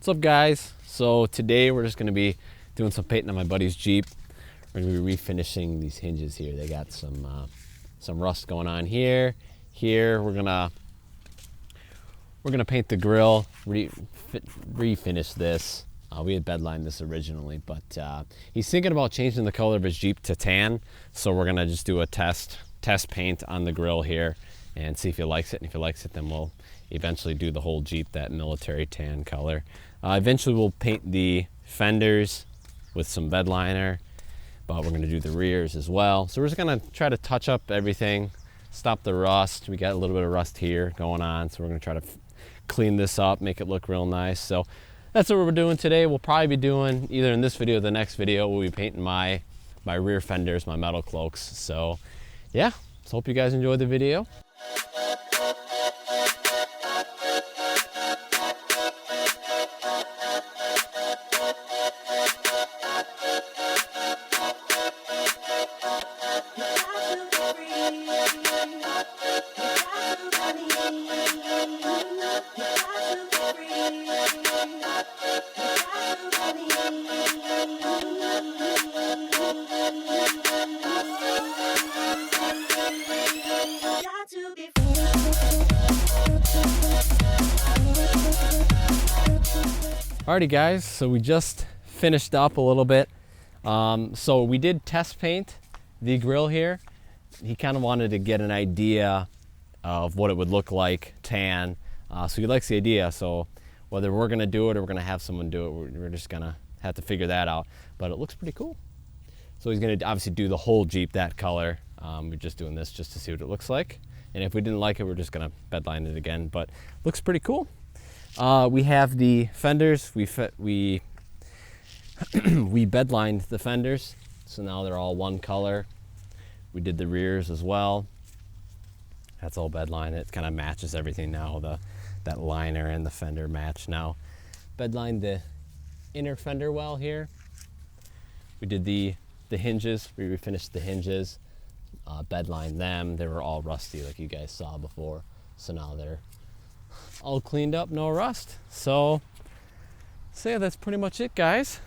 What's up, guys? So today we're just going to be doing some painting on my buddy's Jeep. We're going to be refinishing these hinges here. They got some rust going on here. Here we're gonna paint the grill, refinish this. We had bedlined this originally, but he's thinking about changing the color of his Jeep to tan. So we're gonna just do a test paint on the grill here and see if he likes it. And if he likes it, then we'll eventually do the whole Jeep that military tan color. Eventually we'll paint the fenders with some bed liner, but we're gonna do the rears as well. So we're just gonna try to touch up everything, stop the rust. We got a little bit of rust here going on, so we're gonna try to clean this up, make it look real nice. So that's what we're doing today. We'll probably be doing, either in this video or the next video, we'll be painting my rear fenders, my metal cloaks. So yeah, so hope you guys enjoyed the video. Alrighty guys, so we just finished up a little bit. So we did test paint the grill here. He kind of wanted to get an idea of what it would look like tan. So he likes the idea. So whether we're gonna do it or we're gonna have someone do it, we're just gonna have to figure that out. But it looks pretty cool. So he's gonna obviously do the whole Jeep that color. We're just doing this just to see what it looks like. And if we didn't like it, we're just gonna bedline it again. But looks pretty cool. We have the fenders. We bedlined the fenders, so now they're all one color. We did the rears as well. That's all bedlined. It kind of matches everything now. That liner and the fender match now. Bedlined the inner fender well here. We did the hinges. We refinished the hinges. Bedlined them. They were all rusty, like you guys saw before. So now they're all cleaned up, no rust. So yeah, that's pretty much it, guys.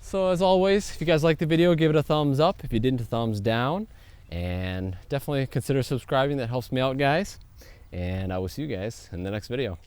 So as always, if you guys liked the video, give it a thumbs up. If you didn't, a thumbs down. And definitely consider subscribing. That helps me out, guys. And I will see you guys in the next video.